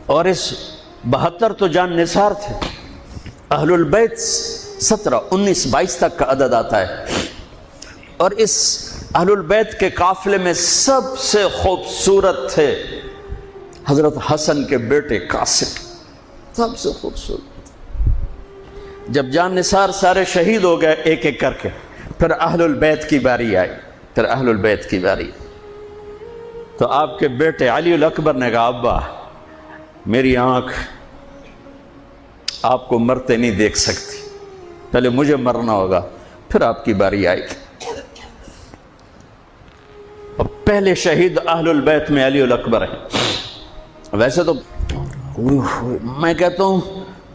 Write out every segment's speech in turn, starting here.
اور اس 72 تو جان نثار تھے. اہل البیت 17، 19، 22 تک کا عدد آتا ہے. اور اس اہل البیت کے قافلے میں سب سے خوبصورت تھے حضرت حسن کے بیٹے قاسم، سب سے خوبصورت. جب جان نثار سارے شہید ہو گئے ایک ایک کر کے، پھر اہل البیت کی باری آئی. پھر اہل البیت کی باری تو آپ کے بیٹے علی الاکبر نے کہا ابا میری آنکھ آپ کو مرتے نہیں دیکھ سکتی، پہلے مجھے مرنا ہوگا پھر آپ کی باری آئے گی. اور پہلے شہید اہل البیت میں علی الاکبر ہیں. ویسے تو میں کہتا ہوں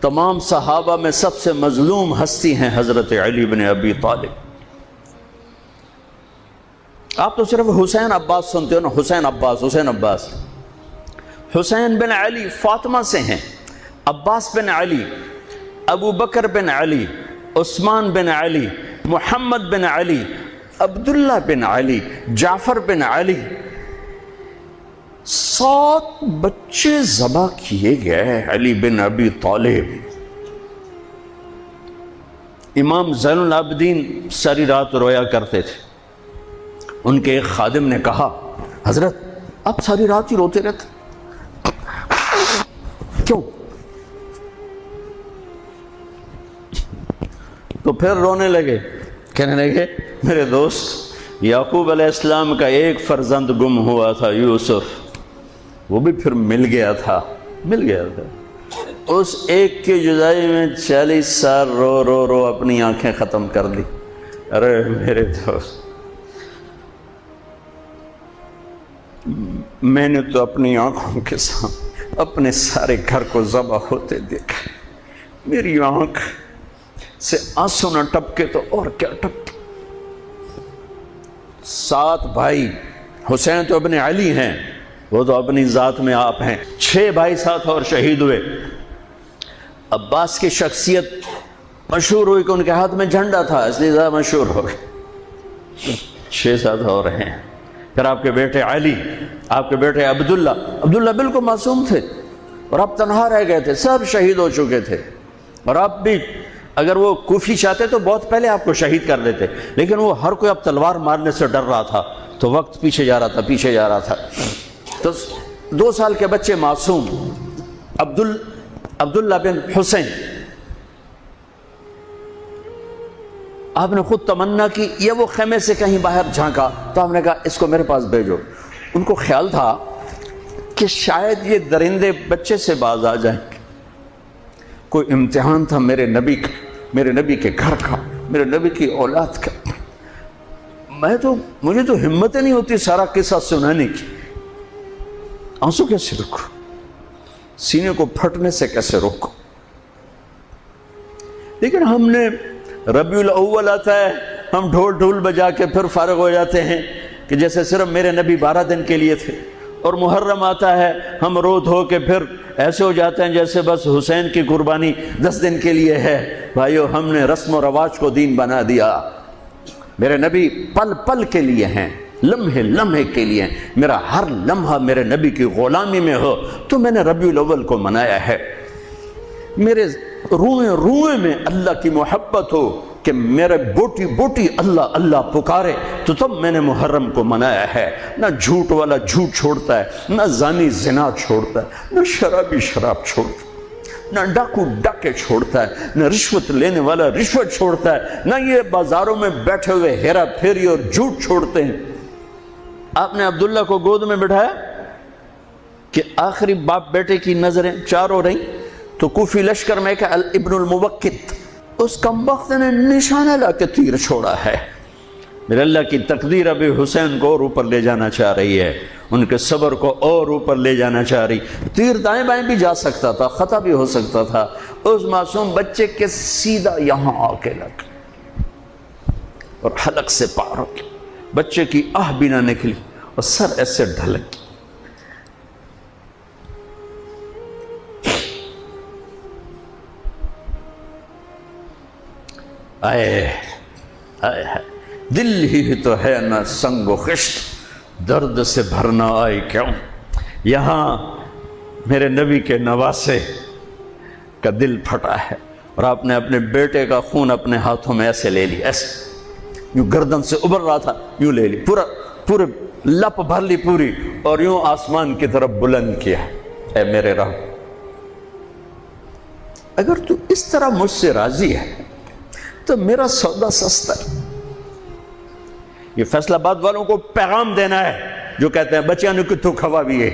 تمام صحابہ میں سب سے مظلوم ہستی ہیں حضرت علی بن ابی طالب. آپ تو صرف حسین عباس سنتے ہو نا، حسین عباس، حسین عباس. حسین بن علی فاطمہ سے ہیں، عباس بن علی، ابو بکر بن علی، عثمان بن علی، محمد بن علی، عبداللہ بن علی، جعفر بن علی. 7 بچے ذبح کیے گئے علی بن ابی طالب. امام زین العابدین ساری رات رویا کرتے تھے. ان کے ایک خادم نے کہا حضرت آپ ساری رات ہی روتے رہتے کیوں؟ تو پھر رونے لگے، کہنے لگے میرے دوست یعقوب علیہ السلام کا ایک فرزند گم ہوا تھا یوسف، وہ بھی پھر مل گیا تھا. اس ایک کی جدائی میں 40 سال رو رو رو اپنی آنکھیں ختم کر دی. ارے میرے دوست میں نے تو اپنی آنکھوں کے سامنے اپنے سارے گھر کو ذبح ہوتے دیکھا، میری آنکھ سے آنسو نہ ٹپکے تو اور کیا ٹپکے. 7 بھائی، حسین تو ابن علی ہیں، وہ تو اپنی ذات میں آپ ہیں. 6 بھائی ساتھ اور شہید ہوئے. عباس کی شخصیت مشہور ہوئی کہ ان کے ہاتھ میں جھنڈا تھا اس لیے زیادہ مشہور ہو گئے. 6 ساتھ اور ہیں. پھر آپ کے بیٹے علی، آپ کے بیٹے عبداللہ بالکل معصوم تھے اور آپ تنہا رہ گئے تھے، سب شہید ہو چکے تھے. اور آپ بھی اگر وہ کوفی چاہتے تو بہت پہلے آپ کو شہید کر دیتے، لیکن وہ ہر کوئی اب تلوار مارنے سے ڈر رہا تھا تو وقت پیچھے جا رہا تھا. تو 2 سال کے بچے معصوم عبداللہ بن حسین، آپ نے خود تمنا کی یا وہ خیمے سے کہیں باہر جھانکا تو آپ نے کہا اس کو میرے پاس بھیجو. ان کو خیال تھا کہ شاید یہ درندے بچے سے باز آ جائیں. کوئی امتحان تھا میرے نبی کا، میرے نبی کے گھر کا، میرے نبی کی اولاد کا. مجھے تو ہمت نہیں ہوتی سارا قصہ سنانے کی. آنسو کیسے روکو، سینے کو پھٹنے سے کیسے روکو. لیکن ہم نے ربیع الاول آتا ہے، ہم ڈھول بجا کے پھر فارغ ہو جاتے ہیں کہ جیسے صرف میرے نبی 12 دن کے لیے تھے. اور محرم آتا ہے، ہم رو دھو کے پھر ایسے ہو جاتے ہیں جیسے بس حسین کی قربانی 10 دن کے لیے ہے. بھائیو ہم نے رسم و رواج کو دین بنا دیا. میرے نبی پل پل کے لیے ہیں، لمحے لمحے کے لیے ہیں. میرا ہر لمحہ میرے نبی کی غلامی میں ہو تو میں نے ربیع الاول کو منایا ہے. میرے روئے میں اللہ کی محبت ہو کہ میرے بوٹی بوٹی اللہ اللہ پکارے تو تب میں نے محرم کو منایا ہے. نہ جھوٹ والا جھوٹ چھوڑتا ہے، نہ زانی زنا چھوڑتا ہے، نہ شرابی شراب چھوڑتا ہے، نہ ڈاکو ڈاکے چھوڑتا ہے، نہ رشوت لینے والا رشوت چھوڑتا ہے، نہ یہ بازاروں میں بیٹھے ہوئے ہیرا پھیری اور جھوٹ چھوڑتے ہیں. آپ نے عبداللہ کو گود میں بٹھایا کہ آخری باپ بیٹے کی نظریں 4 ہو رہی تو کوفی لشکر میں کہ ابن الموقت اس کمبخت نے نشانہ لا کے تیر چھوڑا ہے. میرے اللہ کی تقدیر ابھی حسین کو اور اوپر لے جانا چاہ رہی ہے، ان کے صبر کو اور اوپر لے جانا چاہ رہی. تیر دائیں بائیں بھی جا سکتا تھا، خطا بھی ہو سکتا تھا. اس معصوم بچے کے سیدھا یہاں آ کے لگ اور حلق سے پار ہو گیا. بچے کی آہ بھی نہ نکلی اور سر ایسے ڈھلک. دل ہی تو ہے نہ سنگ و خشت، درد سے بھرنا آئے کیوں. یہاں میرے نبی کے نواسے کا دل پھٹا ہے، اور آپ نے اپنے بیٹے کا خون اپنے ہاتھوں میں ایسے لے لی، ایسے یوں گردن سے ابھر رہا تھا، یوں لے لی، پورے لپ بھر لی پوری، اور یوں آسمان کی طرف بلند کیا، اے میرے رب اگر تو اس طرح مجھ سے راضی ہے تو میرا سودا سستا ہے۔ یہ فیصلہ آباد والوں کو پیغام دینا ہے جو کہتے ہیں بچیاں نو کتھوں کھوا بھی ہے،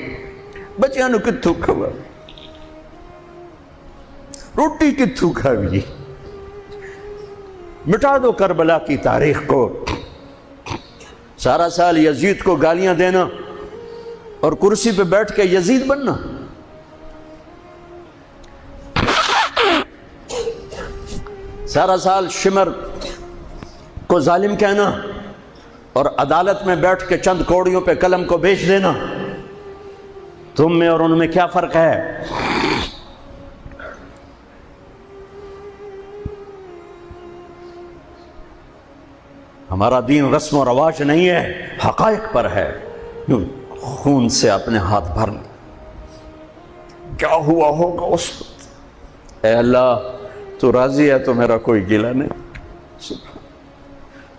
بچیاں نو کتھوں کھوا، روٹی کتھوں کھاوی، مٹا دو کربلا کی تاریخ کو۔ سارا سال یزید کو گالیاں دینا اور کرسی پہ بیٹھ کے یزید بننا، سارا سال شمر کو ظالم کہنا اور عدالت میں بیٹھ کے چند کوڑیوں پہ قلم کو بیچ دینا، تم میں اور ان میں کیا فرق ہے؟ ہمارا دین رسم و رواج نہیں ہے، حقائق پر ہے۔ خون سے اپنے ہاتھ بھرنے، کیا ہوا ہوگا اس وقت؟ اے اللہ تو راضی ہے تو میرا کوئی گلہ نہیں،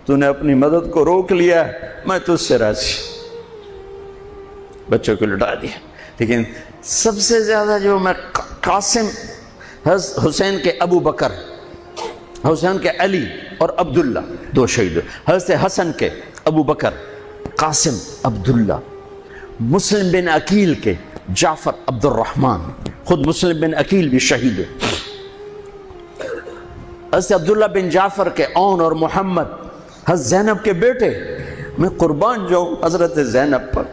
تو نے اپنی مدد کو روک لیا ہے، میں تجھ سے راضی۔ بچوں کو لٹا دیا، لیکن سب سے زیادہ جو میں قاسم، حسین کے ابو بکر، حسین کے علی اور عبداللہ، دو شہید، حضرت حسن کے ابو بکر، قاسم، عبداللہ، مسلم بن عقیل کے جعفر عبد الرحمن، خود مسلم بن عقیل بھی شہید ہے، حضرت عبداللہ بن جعفر کے اون اور محمد، حضرت زینب کے بیٹے۔ میں قربان جاؤں حضرت زینب پر،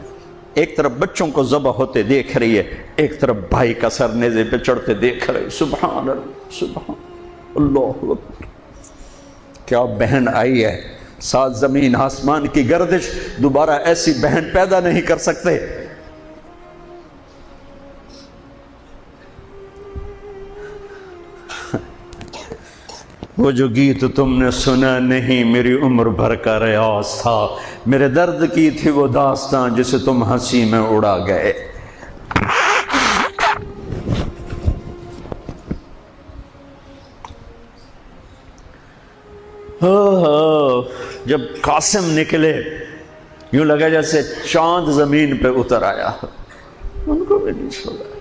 ایک طرف بچوں کو ذبح ہوتے دیکھ رہی ہے، ایک طرف بھائی کا سر نیزے پہ چڑھتے دیکھ رہے، سبحان اللہ، سبحان اللہ اکبر۔ کیا بہن آئی ہے، ساتھ زمین آسمان کی گردش، دوبارہ ایسی بہن پیدا نہیں کر سکتے۔ وہ جو گیت تم نے سنا نہیں میری عمر بھر کا ریاض تھا، میرے درد کی تھی وہ داستان جسے تم ہنسی میں اڑا گئے۔ جب قاسم نکلے یوں لگا جیسے چاند زمین پہ اتر آیا، ان کو بھی نہیں چھوڑا۔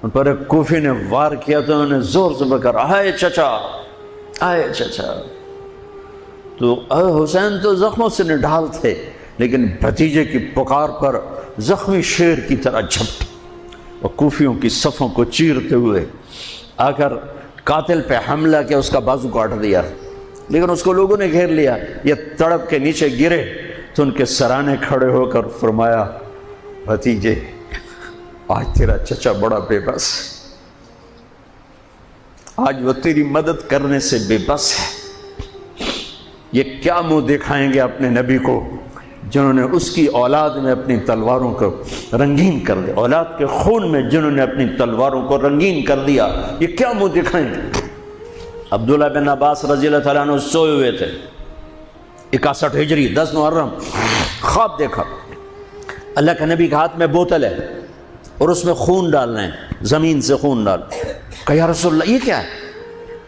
ان پر ایک کوفی نے وار کیا تو انہوں نے زور سے بکر، آئے چچا، آئے چچا۔ تو حسین تو زخموں سے نڈھال تھے، لیکن بھتیجے کی پکار پر زخمی شیر کی طرح جھپٹ اور کوفیوں کی صفوں کو چیرتے ہوئے آ کر قاتل پہ حملہ کیا، اس کا بازو کاٹ دیا، لیکن اس کو لوگوں نے گھیر لیا۔ یہ تڑپ کے نیچے گرے تو ان کے سرانے کھڑے ہو کر فرمایا، بھتیجے آج تیرا چچا بڑا بے بس ہے، آج وہ تیری مدد کرنے سے بے بس ہے۔ یہ کیا منہ دکھائیں گے اپنے نبی کو جنہوں نے اس کی اولاد میں اپنی تلواروں کو رنگین کر دیا، اولاد کے خون میں جنہوں نے اپنی تلواروں کو رنگین کر دیا، یہ کیا منہ دکھائیں گے؟ عبداللہ بن عباس رضی اللہ تعالیٰ عنہ سوئے ہوئے تھے، 61 ہجری 10 محرم، خواب دیکھا، اللہ کے نبی کے ہاتھ میں بوتل ہے اور اس میں خون ڈالنا ہے، زمین سے خون ڈال۔ کہا یا رسول اللہ یہ کیا ہے؟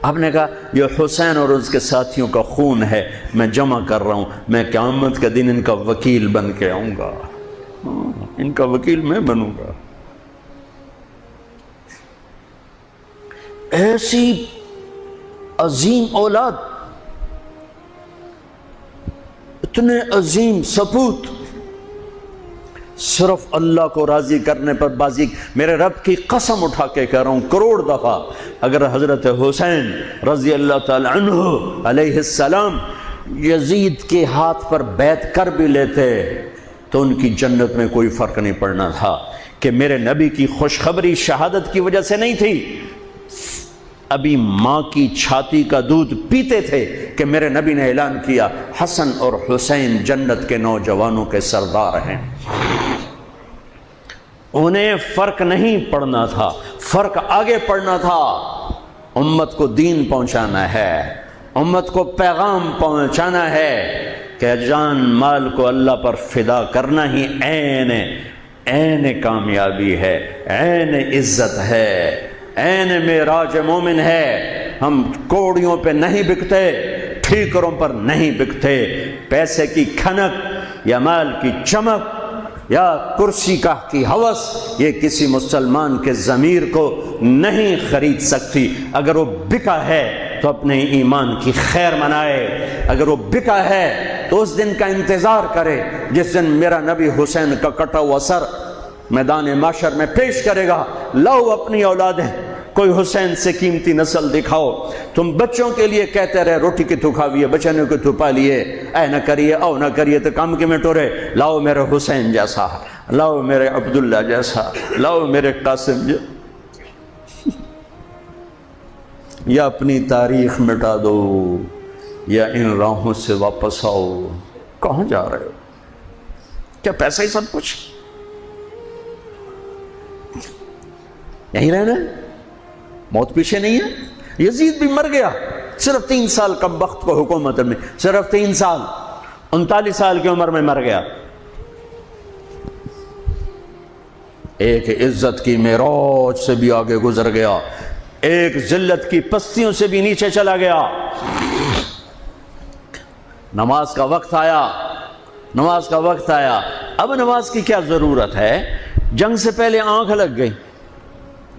آپ نے کہا یہ حسین اور اس کے ساتھیوں کا خون ہے، میں جمع کر رہا ہوں، میں قیامت کے دن ان کا وکیل بن کے آؤں گا، ان کا وکیل میں بنوں گا۔ ایسی عظیم اولاد، اتنے عظیم سپوت، صرف اللہ کو راضی کرنے پر بازی۔ میرے رب کی قسم اٹھا کے کہہ رہا ہوں، کروڑ دفعہ اگر حضرت حسین رضی اللہ تعالی عنہ علیہ السلام یزید کے ہاتھ پر بیعت کر بھی لیتے تو ان کی جنت میں کوئی فرق نہیں پڑنا تھا، کہ میرے نبی کی خوشخبری شہادت کی وجہ سے نہیں تھی، ابھی ماں کی چھاتی کا دودھ پیتے تھے کہ میرے نبی نے اعلان کیا حسن اور حسین جنت کے نوجوانوں کے سردار ہیں۔ انہیں فرق نہیں پڑنا تھا، فرق آگے پڑنا تھا۔ امت کو دین پہنچانا ہے، امت کو پیغام پہنچانا ہے کہ جان مال کو اللہ پر فدا کرنا ہی عین عین کامیابی ہے، عین عزت ہے، عین معراج مومن ہے۔ ہم کوڑیوں پہ نہیں بکتے، ٹھیکروں پر نہیں بکتے، پیسے کی کھنک یا مال کی چمک یا کرسی کی ہوس یہ کسی مسلمان کے ضمیر کو نہیں خرید سکتی۔ اگر وہ بکا ہے تو اپنے ایمان کی خیر منائے، اگر وہ بکا ہے تو اس دن کا انتظار کرے جس دن میرا نبی حسین کا کٹا ہوا سر میدان محشر میں پیش کرے گا۔ لاؤ اپنی اولادیں، کوئی حسین سے قیمتی نسل دکھاؤ۔ تم بچوں کے لیے کہتے رہے روٹی کی تو کھاویے، بچنے کو تو پالیے، اے نہ کریے او نہ کریے تو کام کے میں ٹورے۔ لاؤ میرے حسین جیسا، لاؤ میرے عبداللہ جیسا، لاؤ میرے قاسم جیسا۔ یا اپنی تاریخ مٹا دو یا ان راہوں سے واپس آؤ۔ کہاں جا رہے ہو؟ کیا پیسہ ہی سب کچھ؟ یہیں رہنا ہے؟ موت پیچھے نہیں ہے؟ یزید بھی مر گیا صرف 3 سال کم وقت کو حکومت میں، صرف 3 سال، 39 سال کی عمر میں مر گیا۔ ایک عزت کی معراج سے بھی آگے گزر گیا، ایک ذلت کی پستیوں سے بھی نیچے چلا گیا۔ نماز کا وقت آیا، نماز کا وقت آیا۔ اب نماز کی کیا ضرورت ہے؟ جنگ سے پہلے آنکھ لگ گئی،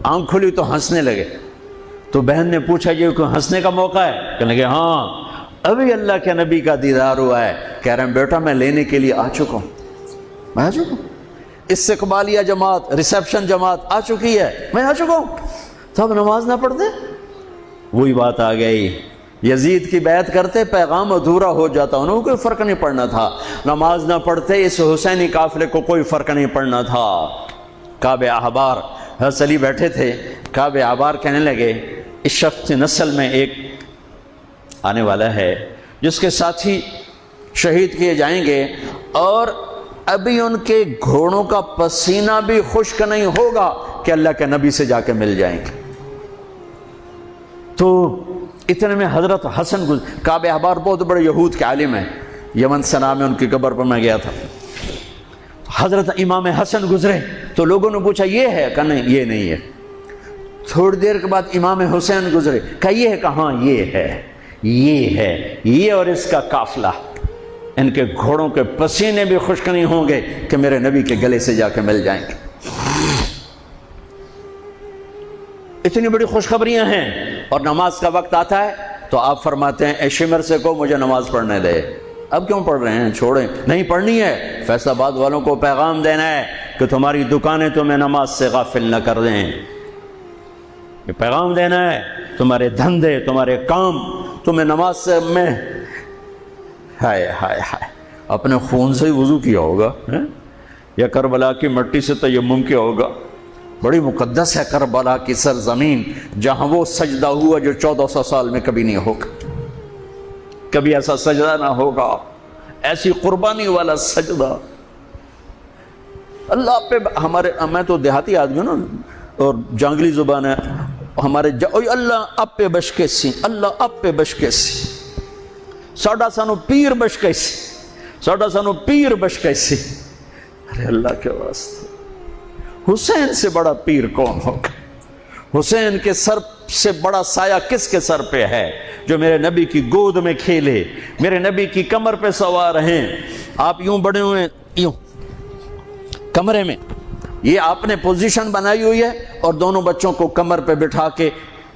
آنکھ کھلی تو ہنسنے لگے۔ تو بہن نے پوچھا یہ کوئی ہنسنے کا موقع ہے؟ کہنے لگے ہاں ابھی اللہ کے نبی کا دیدار ہوا ہے۔ کہہ رہے ہیں بیٹا میں لینے کے لیے آ چکا ہوں، میں آ چکا ہوں، استقبالیہ جماعت، ریسیپشن جماعت آ چکی ہے، میں آ چکا ہوں۔ تو اب نماز نہ پڑھتے؟ وہی بات آ گئی، یزید کی بیعت کرتے پیغام ادھورا ہو جاتا، انہوں کو کوئی فرق نہیں پڑنا تھا۔ نماز نہ پڑھتے اس حسینی قافلے کو کوئی فرق نہیں پڑنا تھا۔ کعب احبار حضرت علی بیٹھے تھے، کعب احبار کہنے لگے اس شخص نسل میں ایک آنے والا ہے جس کے ساتھی شہید کیے جائیں گے اور ابھی ان کے گھوڑوں کا پسینہ بھی خشک نہیں ہوگا کہ اللہ کے نبی سے جا کے مل جائیں گے۔ تو اتنے میں حضرت حسن کعب احبار بہت بڑے یہود کے عالم ہیں، یمن سنا میں ان کی قبر پر میں گیا تھا۔ حضرت امام حسن گزرے تو لوگوں نے پوچھا یہ ہے؟ کہا نہیں یہ نہیں ہے۔ تھوڑی دیر کے بعد امام حسین گزرے، کہا یہ ہے؟ کہاں یہ ہے، یہ ہے، یہ اور اس کا قافلہ، ان کے گھوڑوں کے پسینے بھی خشک نہیں ہوں گے کہ میرے نبی کے گلے سے جا کے مل جائیں گے۔ اتنی بڑی خوشخبریاں ہیں، اور نماز کا وقت آتا ہے تو آپ فرماتے ہیں اے شمر سے کو مجھے نماز پڑھنے دے۔ اب کیوں پڑھ رہے ہیں؟ چھوڑیں، نہیں پڑھنی ہے۔ فیصل آباد والوں کو پیغام دینا ہے کہ تمہاری دکانیں تمہیں نماز سے غافل نہ کر دیں، یہ پیغام دینا ہے۔ تمہارے دھندے، تمہارے کام تمہیں نماز سے میں ہائے ہائے ہائے اپنے خون سے ہی وضو کیا ہوگا یا کربلا کی مٹی سے تیمم کیا ہوگا۔ بڑی مقدس ہے کربلا کی سرزمین، جہاں وہ سجدہ ہوا جو 1400 سال میں کبھی نہیں ہوگا، کبھی ایسا سجدہ نہ ہوگا، ایسی قربانی والا سجدہ۔ اللہ پہ ہمارے، میں تو دیہاتی آدمی ہوں نا اور جانگلی زبان ہے ہمارے، اللہ آپ پہ بشکے سی، اللہ آپ پہ بشکے سی، ساڈا سانو پیر بشکے سی، ساڈا سانو پیر بشکے سی۔ ارے اللہ کے واسطے، حسین سے بڑا پیر کون ہوگا؟ حسین کے سر سے بڑا سایہ کس کے سر پہ ہے جو میرے نبی کی گود میں کھیلے، میرے نبی کی کمر پہ سوار ہیں۔ آپ یوں بڑے ہوئے یوں کمرے میں، یہ آپ نے پوزیشن بنائی ہوئی ہے اور دونوں بچوں کو کمر پہ بٹھا کے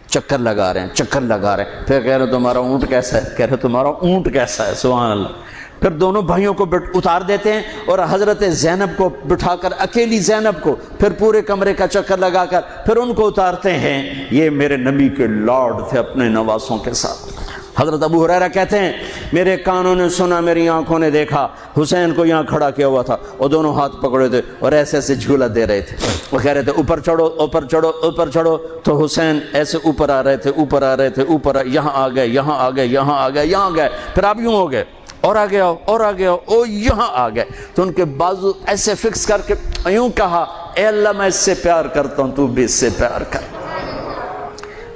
چکر لگا رہے ہیں، چکر لگا رہے ہیں۔ پھر کہہ رہے تمہارا اونٹ کیسا ہے؟ کہہ رہے تمہارا اونٹ کیسا ہے؟ سبحان اللہ۔ پھر دونوں بھائیوں کو اتار دیتے ہیں اور حضرت زینب کو بٹھا کر، اکیلی زینب کو، پھر پورے کمرے کا چکر لگا کر پھر ان کو اتارتے ہیں۔ یہ میرے نبی کے لاڈ تھے اپنے نواسوں کے ساتھ۔ حضرت ابو ہریرہ کہتے ہیں میرے کانوں نے سنا، میری آنکھوں نے دیکھا، حسین کو یہاں کھڑا کیا ہوا تھا اور دونوں ہاتھ پکڑے تھے اور ایسے ایسے جھولا دے رہے تھے، وہ کہہ رہے تھے اوپر چڑھو اوپر چڑھو اوپر چڑھو، تو حسین ایسے اوپر آ رہے تھے، اوپر آ رہے تھے، اوپر یہاں آ گئے، یہاں آ گئے، یہاں آ گئے، یہاں گئے، پھر آپ یوں ہو گئے اور آگے آؤ اور آگے آؤ، او یہاں آ گئے۔ تو ان کے بازو ایسے فکس کر کے یوں کہا اے اللہ میں اس سے پیار کرتا ہوں، تو بھی اس سے پیار کر،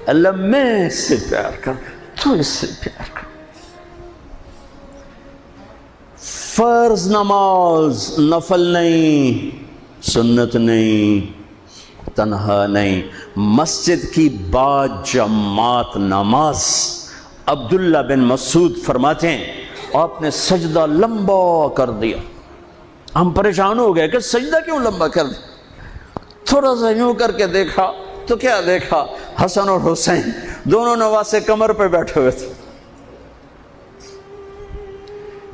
اللہ میں اس سے پیار کر، تو اس سے پیار کر۔ فرض نماز نفل نہیں، سنت نہیں، تنہا نہیں، مسجد کی با جماعت نماز۔ عبداللہ بن مسعود فرماتے ہیں آپ نے سجدہ لمبا کر دیا، ہم پریشان ہو گئے کہ سجدہ کیوں لمبا کر دیا؟ تھوڑا سا یوں کر کے دیکھا تو کیا دیکھا؟ حسن اور حسین دونوں نواسے کمر پہ بیٹھے ہوئے تھے۔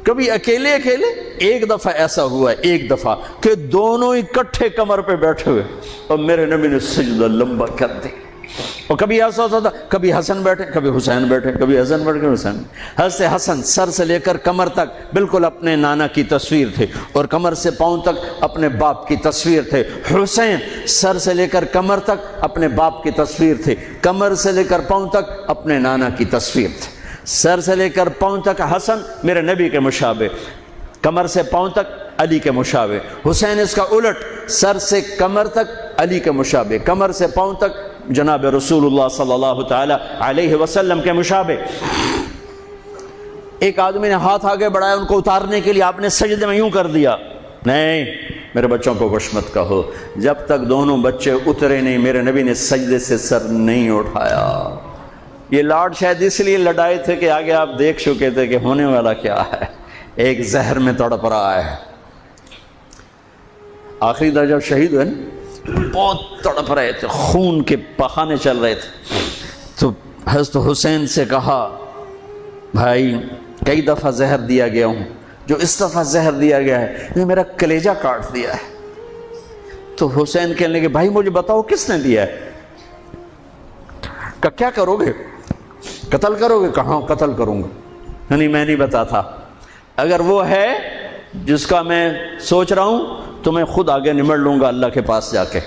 کبھی اکیلے اکیلے، ایک دفعہ ایسا ہوا ہے، ایک دفعہ کہ دونوں اکٹھے کمر پہ بیٹھے ہوئے اور میرے نبی نے سجدہ لمبا کر دیا۔ اور کبھی ایسا ہوتا تھا، کبھی حسن بیٹھے، کبھی حسین بیٹھے، کبھی حسن بیٹھے، کبھی حسین۔ حضرت حسن سر سے لے کر کمر تک بالکل اپنے نانا کی تصویر تھے، اور کمر سے پاؤں تک اپنے باپ کی تصویر تھے۔ حسین سر سے لے کر کمر تک اپنے باپ کی تصویر تھے، کمر سے لے کر پاؤں تک اپنے نانا کی تصویر تھے۔ سر سے لے کر پاؤں تک حسن میرے نبی کے مشابہ، کمر سے پاؤں تک علی کے مشابہ۔ حسین اس کا الٹ، سر سے کمر تک علی کے مشابہ، کمر سے پاؤں تک جناب رسول اللہ صلی اللہ تعالی علیہ وسلم کے مشابہ۔ ایک آدمی نے ہاتھ آگے بڑھایا ان کو اتارنے کے لیے، آپ نے سجدے میں یوں کر دیا۔ نہیں، میرے بچوں کو کچھ مت کہو، جب تک دونوں بچے اترے نہیں میرے نبی نے سجدے سے سر نہیں اٹھایا۔ یہ لاڈ شاید اس لیے لڑائے تھے کہ آگے آپ دیکھ چکے تھے کہ ہونے والا کیا ہے، ایک زہر میں تڑپ رہا ہے۔ آخری دفعہ جب شہید ہوئے بہت تڑپ رہے تھے، خون کے بہانے چل رہے تھے، تو حضرت حسین سے کہا بھائی کئی دفعہ زہر دیا گیا ہوں، جو اس دفعہ زہر دیا گیا ہے یہ میرا کلیجہ کاٹ دیا ہے۔ تو حسین کہنے لگے بھائی مجھے بتاؤ کس نے دیا ہے؟ کہ کیا کرو گے؟ قتل کرو گے؟ کہاں قتل کروں گا، نہیں میں نہیں بتاتا، اگر وہ ہے جس کا میں سوچ رہا ہوں تو میں خود آگے نمٹ لوں گا اللہ کے پاس جا کے،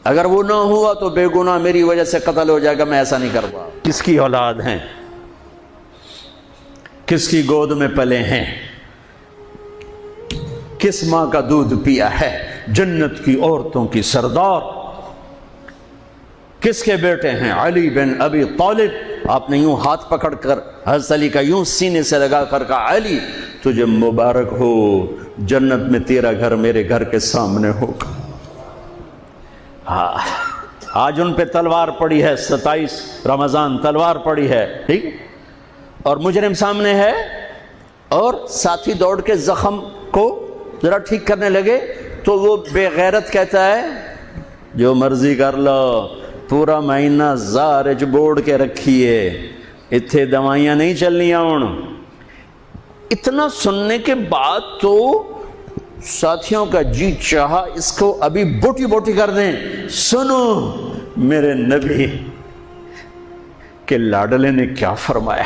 اگر وہ نہ ہوا تو بے گناہ میری وجہ سے قتل ہو جائے گا، میں ایسا نہیں کرتا۔ کس کی اولاد ہیں، کس کی گود میں پلے ہیں، کس ماں کا دودھ پیا ہے، جنت کی عورتوں کی سردار کس کے بیٹے ہیں؟ علی بن ابی طالب۔ آپ نے یوں ہاتھ پکڑ کر حضرت علی کا یوں سینے سے لگا کر کہا علی تجھے مبارک ہو، جنت میں تیرا گھر میرے گھر کے سامنے ہوگا۔ آج ان پہ تلوار پڑی ہے، 27 رمضان تلوار پڑی ہے، ٹھیک، اور مجرم سامنے ہے، اور ساتھی دوڑ کے زخم کو ذرا ٹھیک کرنے لگے تو وہ بے غیرت کہتا ہے جو مرضی کر لو، پورا مہینہ زارج بوڑ کے رکھیے، اتھے دوائیاں نہیں چلنیاں ہوں۔ اتنا سننے کے بعد تو ساتھیوں کا جی چاہا اس کو ابھی بوٹی بوٹی کر دیں۔ سنو میرے نبی کے لاڈلے نے کیا فرمایا،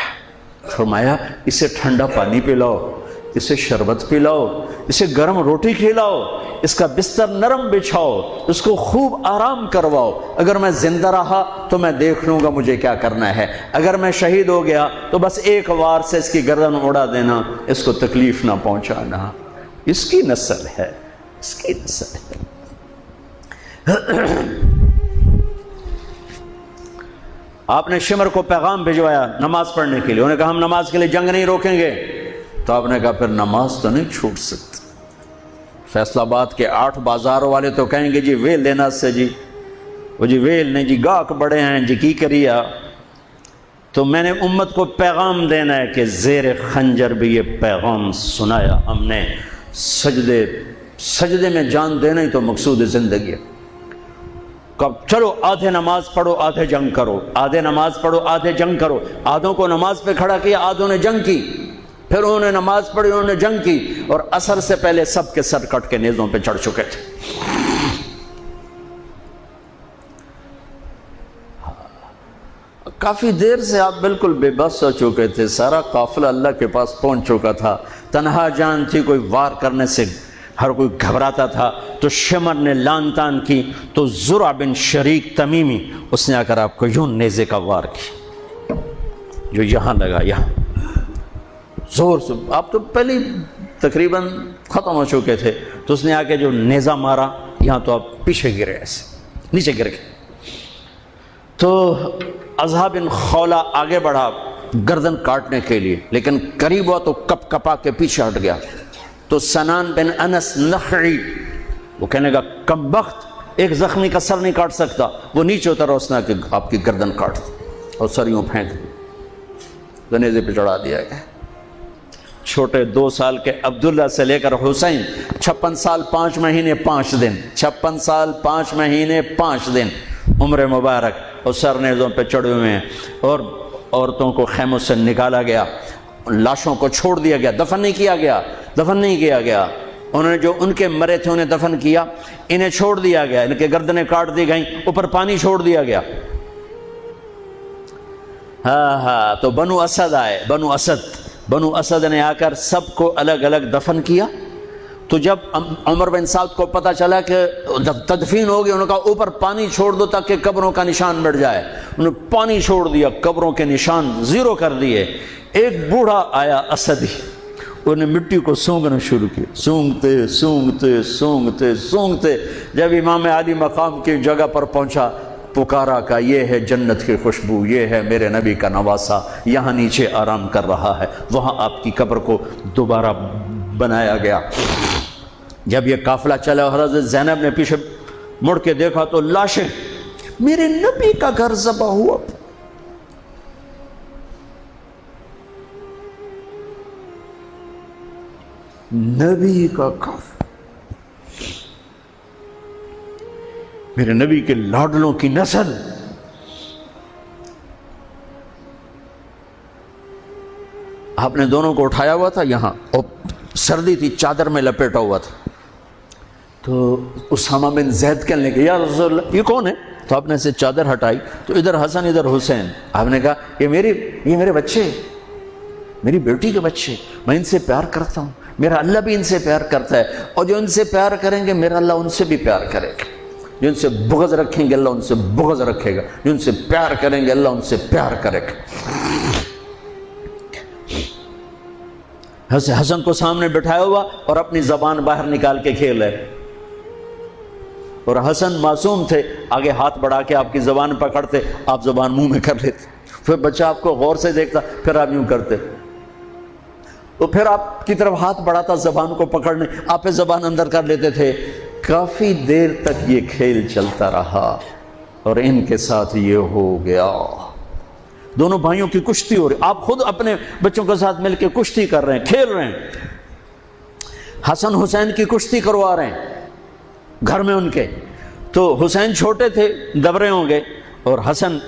فرمایا اسے ٹھنڈا پانی پلاؤ، اسے شربت پلاؤ، اسے گرم روٹی کھلاؤ، اس کا بستر نرم بچھاؤ، اس کو خوب آرام کرواؤ، اگر میں زندہ رہا تو میں دیکھ لوں گا مجھے کیا کرنا ہے، اگر میں شہید ہو گیا تو بس ایک وار سے اس کی گردن اڑا دینا، اس کو تکلیف نہ پہنچانا۔ اس کی نسل ہے، اس کی نسل ہے۔ آپ نے شمر کو پیغام بھجوایا نماز پڑھنے کے لیے، انہوں نے کہا ہم نماز کے لیے جنگ نہیں روکیں گے، تو آپ نے کہا پھر نماز تو نہیں چھوٹ سکتی۔ فیصل آباد کے 8 بازاروں والے تو کہیں گے جی ویل لینا سے جی، وہ جی ویل نہیں جی، گاہک بڑے ہیں جی کی کریا۔ تو میں نے امت کو پیغام دینا ہے کہ زیر خنجر بھی یہ پیغام سنایا ہم نے، سجدے میں جان دینا ہی تو مقصود زندگی ہے۔ کب چلو آدھے نماز پڑھو آدھے جنگ کرو، آدھے نماز پڑھو آدھے جنگ کرو۔ آدھوں کو نماز پہ کھڑا کیا، آدھوں نے جنگ کی، پھر انہوں نے نماز پڑھی انہوں نے جنگ کی، اور عصر سے پہلے سب کے سر کٹ کے نیزوں پہ چڑھ چکے تھے۔ کافی دیر سے آپ بالکل بے بس ہو چکے تھے، سارا قافلہ اللہ کے پاس پہنچ چکا تھا، تنہا جان تھی، کوئی وار کرنے سے ہر کوئی گھبراتا تھا۔ تو شمر نے لان تان کی تو زرع بن شریک تمیمی اس نے آ کر آپ کو یوں نیزے کا وار کی، جو یہاں لگا، یہاں زور سے، آپ تو پہلے تقریباً ختم ہو چکے تھے، تو اس نے آ کے جو نیزہ مارا یہاں، تو آپ پیچھے گرے، ایسے نیچے گر گئے۔ تو اضحیٰ بن خولہ آگے بڑھا گردن کاٹنے کے لیے، لیکن قریب ہوا تو کپ کپا کے پیچھے ہٹ گیا۔ تو سنان بن انس نخعی وہ کہنے گا کم بخت، ایک زخمی کا سر نہیں کاٹ سکتا، وہ نیچے اترا اس نے کہ آپ کی گردن کاٹ دی اور سر یوں پھینک دی، گنیزے پہ چڑھا دیا گیا۔ چھوٹے 2 سال کے عبداللہ سے لے کر حسین 56 سال 5 مہینے 5 دن، 56 سال 5 مہینے 5 دن عمر مبارک، اور سر نیزوں پہ چڑھے ہوئے ہیں، اور عورتوں کو خیموں سے نکالا گیا، لاشوں کو چھوڑ دیا گیا، دفن نہیں کیا گیا، انہوں نے جو ان کے مرے تھے انہیں دفن کیا، انہیں چھوڑ دیا گیا، ان کے گردنیں کاٹ دی گئیں، اوپر پانی چھوڑ دیا گیا۔ ہاں تو بنو اسد آئے، بنو اسد نے آ کر سب کو الگ الگ دفن کیا۔ تو جب عمر بن سعد کو پتہ چلا کہ تدفین ہو گئی، انہوں نے کہا اوپر پانی چھوڑ دو تاکہ قبروں کا نشان مٹ جائے، انہوں نے پانی چھوڑ دیا، قبروں کے نشان زیرو کر دیے۔ ایک بوڑھا آیا اسدی، انہوں نے مٹی کو سونگنا شروع کیا، سونگتے جب امام علی مقام کی جگہ پر پہنچا، پکارا کہ یہ ہے جنت کی خوشبو، یہ ہے میرے نبی کا نواسہ، یہاں نیچے آرام کر رہا ہے۔ وہاں آپ کی قبر کو دوبارہ بنایا گیا۔ جب یہ قافلہ چلا، حضرت زینب نے پیچھے مڑ کے دیکھا تو لاشیں، میرے نبی کا گھر ذبح ہوا، نبی کا گھر، میرے نبی کے لاڈلوں کی نسل۔ آپ نے دونوں کو اٹھایا ہوا تھا یہاں، اور سردی تھی، چادر میں لپیٹا ہوا تھا۔ تو اسامہ بن زید کہنے لگے یا رسول اللہ یہ کون ہے؟ تو آپ نے سے چادر ہٹائی تو ادھر حسن ادھر حسین۔ آپ نے کہا یہ میرے بچے، میری بیٹی کے بچے، میں ان سے پیار کرتا ہوں، میرا اللہ بھی ان سے پیار کرتا ہے، اور جو ان سے پیار کریں گے میرا اللہ ان سے بھی پیار کرے گا، جو ان سے بغض رکھیں گے اللہ ان سے بغض رکھے گا، جو ان سے پیار کریں گے اللہ ان سے پیار کرے گا۔ حسن کو سامنے بٹھایا ہوا اور اپنی زبان باہر نکال کے کھیل ہے، اور حسن معصوم تھے، آگے ہاتھ بڑھا کے آپ کی زبان پکڑتے، آپ زبان منہ میں کر لیتے، پھر بچہ آپ کو غور سے دیکھتا، پھر آپ یوں کرتے، تو پھر آپ کی طرف ہاتھ بڑھاتا زبان کو پکڑنے، آپ پہ زبان اندر کر لیتے تھے۔ کافی دیر تک یہ کھیل چلتا رہا اور ان کے ساتھ یہ ہو گیا۔ دونوں بھائیوں کی کشتی ہو رہی، آپ خود اپنے بچوں کے ساتھ مل کے کشتی کر رہے ہیں، کھیل رہے ہیں، حسن حسین کی کشتی کروا رہے ہیں گھر میں ان کے۔ تو حسین چھوٹے تھے، دبرے ہوں گے، اور حسن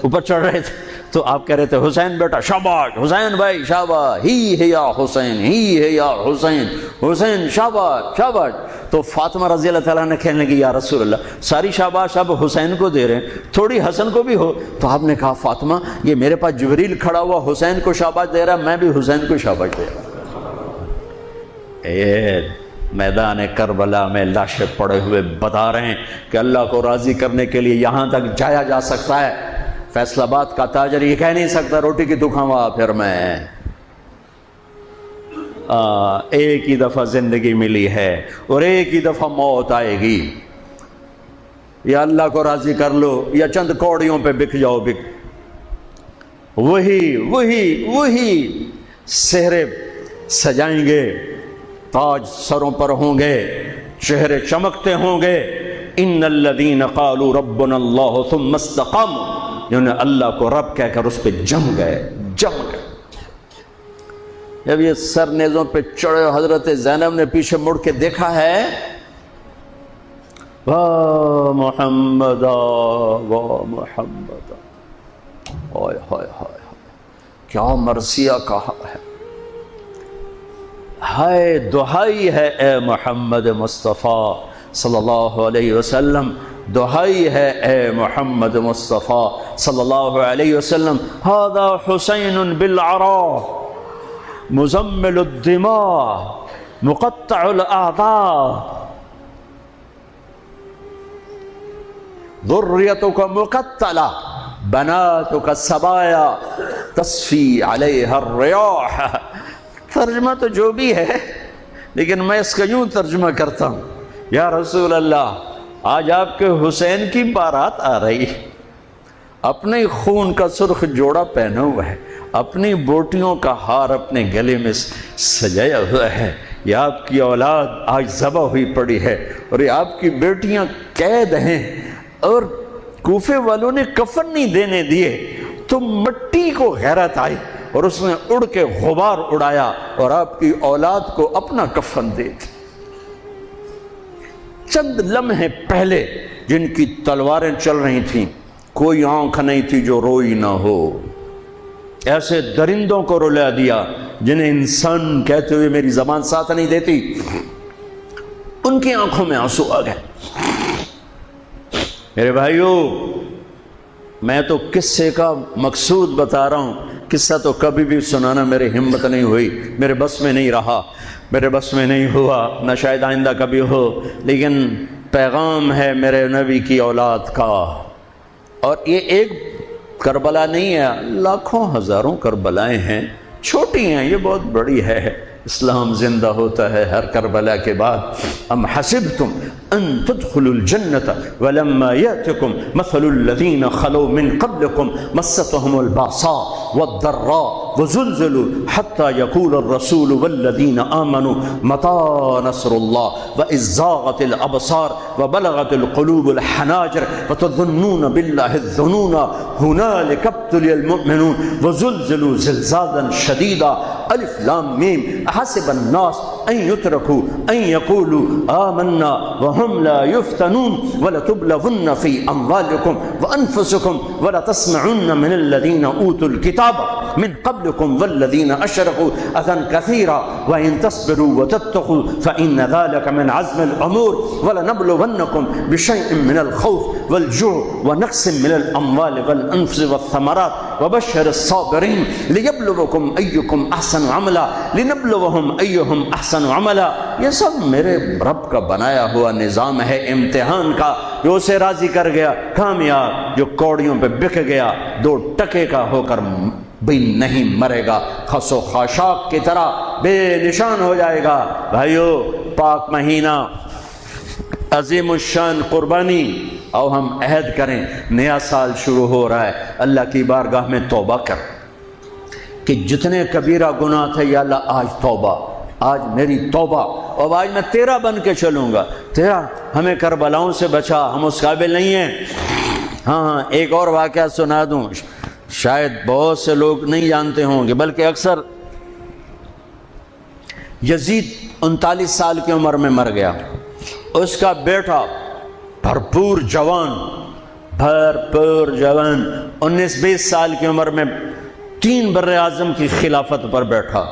اوپر چڑھ رہے تھے، تو آپ کہہ رہے تھے حسین بیٹا شاباش، حسین بھائی شاباش، ہی ہے یا حسین، ہی ہے یا حسین، حسین شاباش شاباش۔ تو فاطمہ رضی اللہ تعالیٰ نے کہنے لگی یا رسول اللہ ساری شاباش اب حسین کو دے رہے ہیں، تھوڑی حسن کو بھی ہو۔ تو آپ نے کہا فاطمہ یہ میرے پاس جبریل کھڑا ہوا حسین کو شاباش دے رہا، میں بھی حسین کو شاباش دے رہا۔ میدان کربلا میں لاشیں پڑے ہوئے بتا رہے ہیں کہ اللہ کو راضی کرنے کے لیے یہاں تک جایا جا سکتا ہے۔ فیصل آباد کا تاجر یہ کہہ نہیں سکتا روٹی کی تو کھاؤں پھر میں، ایک ہی دفعہ زندگی ملی ہے اور ایک ہی دفعہ موت آئے گی، یا اللہ کو راضی کر لو یا چند کوڑیوں پہ بک جاؤ، وہی سہرے سجائیں گے، تاج سروں پر ہوں گے، چہرے چمکتے ہوں گے۔ ان الذین قالوا ربنا اللہ ثم استقاموا، جنہوں نے اللہ کو رب کہہ کر اس پہ جم گئے۔ جب یہ سر نیزوں پہ چڑھے، حضرت زینب نے پیچھے مڑ کے دیکھا ہے، واہ محمد واہ محمد، ہائے ہائے ہائے کیا مرثیہ کہا ہے، ہائے دہائی ہے اے محمد مصطفیٰ صلی اللہ علیہ وسلم، دہائی ہے اے محمد مصطفیٰ صلی اللہ علیہ وسلم۔ ھذا حسین بالعراء مزمل الدماء مقطع الاعضاء ذریتک مقتلہ بناتک سبایا تصفی علیہا الریاح۔ ترجمہ تو جو بھی ہے لیکن میں اس کا یوں ترجمہ کرتا ہوں، یا رسول اللہ آج آپ کے حسین کی بارات آ رہی، اپنے خون کا سرخ جوڑا پہنا ہوا ہے، اپنی بوٹیوں کا ہار اپنے گلے میں سجایا ہوا ہے، یہ آپ کی اولاد آج ذبح ہوئی پڑی ہے اور یہ آپ کی بیٹیاں قید ہیں، اور کوفے والوں نے کفن نہیں دینے دیے تو مٹی کو غیرت آئی اور اس نے اڑ کے غبار اڑایا اور آپ کی اولاد کو اپنا کفن دے دی۔ چند لمحے پہلے جن کی تلواریں چل رہی تھیں، کوئی آنکھ نہیں تھی جو روئی نہ ہو، ایسے درندوں کو رلا دیا جنہیں انسان کہتے ہوئے میری زبان ساتھ نہیں دیتی، ان کی آنکھوں میں آنسو آ گئے۔ میرے بھائیو، میں تو قصے کا مقصود بتا رہا ہوں، قصہ تو کبھی بھی سنانا میری ہمت نہیں ہوئی، میرے بس میں نہیں رہا، میرے بس میں نہیں ہوا، نہ شاید آئندہ کبھی ہو، لیکن پیغام ہے میرے نبی کی اولاد کا۔ اور یہ ایک کربلا نہیں ہے، لاکھوں ہزاروں کربلائیں ہیں، چھوٹی ہیں، یہ بہت بڑی ہے۔ اسلام زندہ ہوتا ہے ہر کربلا کے بعد۔ ام حسبتم ان تدخلوا الجنة ولما يأتكم مثل الذين خلوا من قبلكم مستهم البأساء والضراء وزلزلوا حتى يقول الرسول والذين آمنوا متى نصر الله وإذ زاغت الأبصار وبلغت القلوب الحناجر وتظنون بالله الظنون هنالك ابتلي المؤمنون وزلزلوا زلزالا شديدا الف لام میم احسب الناس ان يتركوا ان يقولوا آمنا وهم لا يفتنون ولتبلغن في اموالكم وانفسكم ولتسمعن من الذين اوتوا الكتاب من قبلكم والذين اشركوا اذى كثيرا وان تصبروا وتتقوا فان ذلك من عزم الامور ولنبلونكم بشيء من الخوف والجوع ونقص من الاموال والانفس والثمرات وبشر الصابرين ليبلوكم ايكم احسن عملا لنبلوهم ايهم احسن عملا۔ یہ سب میرے رب کا بنایا ہوا نظام ہے امتحان کا، جو اسے راضی کر گیا کامیاب، جو کوڑیوں پہ بک گیا 2 ٹکے کا ہو کر بھی نہیں مرے گا، خس و خاشاک کی طرح بے نشان ہو جائے گا۔ بھائیو، پاک مہینہ، عظیم الشان قربانی، آؤ ہم عہد کریں، نیا سال شروع ہو رہا ہے، اللہ کی بارگاہ میں توبہ کر کہ جتنے کبیرہ گناہ تھے یا اللہ آج توبہ، آج میری توبہ، اور آج میں تیرا بن کے چلوں گا، تیرا ہمیں کربلاؤں سے بچا، ہم اس قابل نہیں ہیں۔ ہاں ایک اور واقعہ سنا دوں، شاید بہت سے لوگ نہیں جانتے ہوں گے، بلکہ اکثر۔ یزید 39 سال کی عمر میں مر گیا، اس کا بیٹا بھرپور جوان 19-20 سال کی عمر میں 3 بر اعظم کی خلافت پر بیٹھا،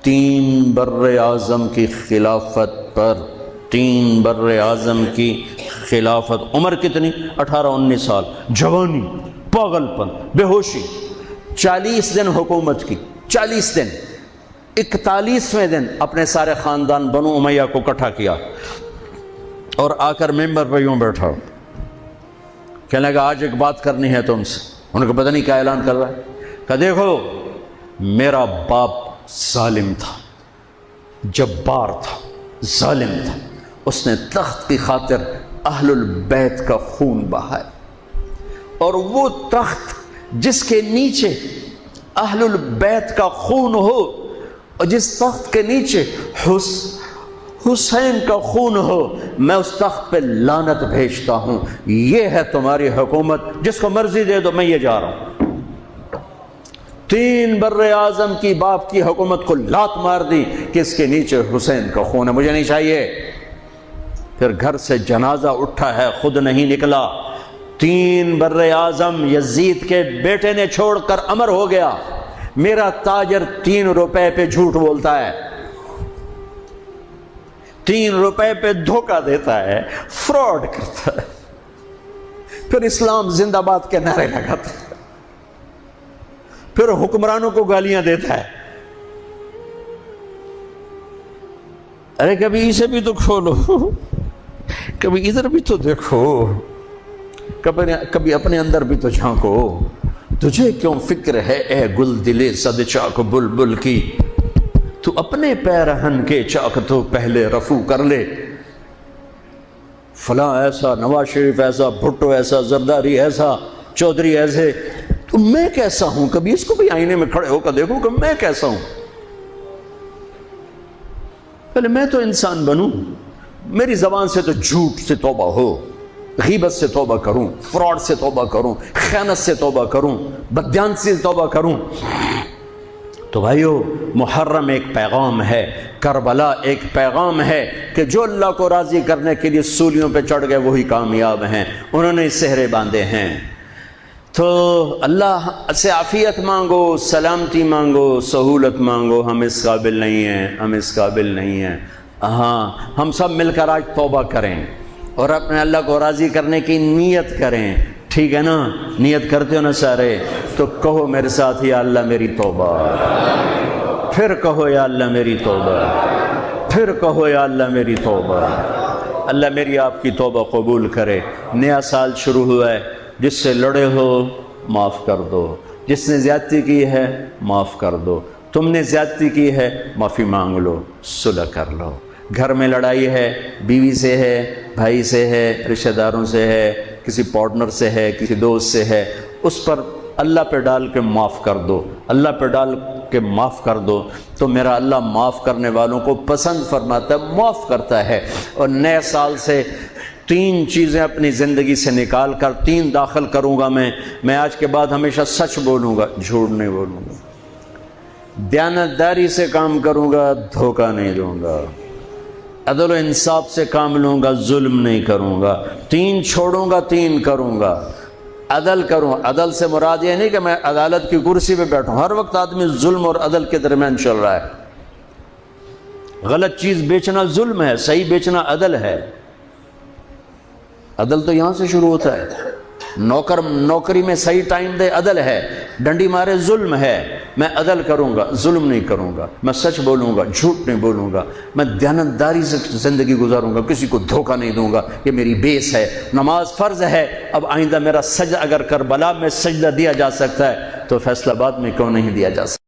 3 بر اعظم کی خلافت پر، 3 بر اعظم کی خلافت، عمر کتنی؟ 18-19 سال، جوانی، پاگل پن، بے ہوشی، 40 دن حکومت کی، 40 دن، 41ویں دن اپنے سارے خاندان بنو امیہ کو اکٹھا کیا اور آ کر ممبر پہ یوں بیٹھا، کہنے لگا آج ایک بات کرنی ہے تم سے۔ انہوں نے کہا پتہ نہیں کیا اعلان کر رہا ہے؟ کہا دیکھو، میرا باپ ظالم تھا، جبار تھا، ظالم تھا، اس نے تخت کی خاطر اہل البیت کا خون بہایا، اور وہ تخت جس کے نیچے اہل البیت کا خون ہو اور جس تخت کے نیچے حسین کا خون ہو، میں اس تخت پہ لعنت بھیجتا ہوں۔ یہ ہے تمہاری حکومت، جس کو مرضی دے دو، میں یہ جا رہا ہوں۔ 3 بر اعظم کی باپ کی حکومت کو لات مار دی کہ اس کے نیچے حسین کا خون ہے، مجھے نہیں چاہیے۔ پھر گھر سے جنازہ اٹھا ہے، خود نہیں نکلا۔ 3 بر اعظم یزید کے بیٹے نے چھوڑ کر امر ہو گیا، میرا تاجر 3 روپے پہ جھوٹ بولتا ہے، 3 روپے پہ دھوکہ دیتا ہے، فراڈ کرتا ہے، پھر اسلام زندہ باد کے نعرے لگاتا ہے، پھر حکمرانوں کو گالیاں دیتا ہے۔ ارے کبھی اسے بھی تو کھولو، کبھی ادھر بھی تو دیکھو، کبھی اپنے اندر بھی تو جھانکو۔ تجھے کیوں فکر ہے اے گل دلے صد چاک بلبل کی، تو اپنے پیرہن کے چاک تو پہلے رفو کر لے۔ فلاں ایسا، نواز شریف ایسا، بھٹو ایسا، زرداری ایسا، چودھری ایسے، تو میں کیسا ہوں؟ کبھی اس کو بھی آئینے میں کھڑے ہو کر دیکھو کہ میں کیسا ہوں۔ پہلے میں تو انسان بنوں، میری زبان سے تو جھوٹ سے توبہ ہو، غیبت سے توبہ کروں، فراڈ سے توبہ کروں، خیانت سے توبہ کروں، بددیانتی سے توبہ کروں۔ تو بھائیو، محرم ایک پیغام ہے، کربلا ایک پیغام ہے کہ جو اللہ کو راضی کرنے کے لیے سولیوں پہ چڑھ گئے وہی کامیاب ہیں، انہوں نے سہرے باندھے ہیں۔ تو اللہ سے عافیت مانگو، سلامتی مانگو، سہولت مانگو۔ ہم اس قابل نہیں ہیں، ہم اس قابل نہیں ہیں۔ ہاں، ہم سب مل کر آج توبہ کریں اور اپنے اللہ کو راضی کرنے کی نیت کریں، ٹھیک ہے نا؟ نیت کرتے ہو نا سارے؟ تو کہو میرے ساتھ، یا اللہ میری توبہ، پھر کہو یا اللہ میری توبہ، پھر کہو یا اللہ میری توبہ۔ اللہ میری آپ کی توبہ قبول کرے۔ نیا سال شروع ہوا ہے، جس سے لڑے ہو معاف کر دو، جس نے زیادتی کی ہے معاف کر دو، تم نے زیادتی کی ہے معافی مانگ لو، صلح کر لو۔ گھر میں لڑائی ہے، بیوی سے ہے، بھائی سے ہے، رشتہ داروں سے ہے، کسی پارٹنر سے ہے، کسی دوست سے ہے، اس پر اللہ پہ ڈال کے معاف کر دو، اللہ پہ ڈال کے معاف کر دو، تو میرا اللہ معاف کرنے والوں کو پسند فرماتا ہے، معاف کرتا ہے۔ اور نئے سال سے 3 چیزیں اپنی زندگی سے نکال کر 3 داخل کروں گا میں آج کے بعد ہمیشہ سچ بولوں گا، جھوٹ نہیں بولوں گا، دیانتداری سے کام کروں گا، دھوکہ نہیں دوں گا، عدل و انصاف سے کام لوں گا، ظلم نہیں کروں گا، 3 چھوڑوں گا، 3 کروں گا، عدل کروں۔ عدل سے مراد یہ نہیں کہ میں عدالت کی کرسی پہ بیٹھوں، ہر وقت آدمی ظلم اور عدل کے درمیان چل رہا ہے۔ غلط چیز بیچنا ظلم ہے، صحیح بیچنا عدل ہے۔ عدل تو یہاں سے شروع ہوتا ہے۔ نوکری میں صحیح ٹائم دے، عدل ہے۔ ڈنڈی مارے، ظلم ہے۔ میں عدل کروں گا، ظلم نہیں کروں گا، میں سچ بولوں گا، جھوٹ نہیں بولوں گا، میں دیانتداری سے زندگی گزاروں گا، کسی کو دھوکہ نہیں دوں گا۔ یہ میری بیس ہے۔ نماز فرض ہے، اب آئندہ میرا سجدہ اگر کربلا میں سجدہ دیا جا سکتا ہے تو فیصل آباد میں کیوں نہیں دیا جا سکتا؟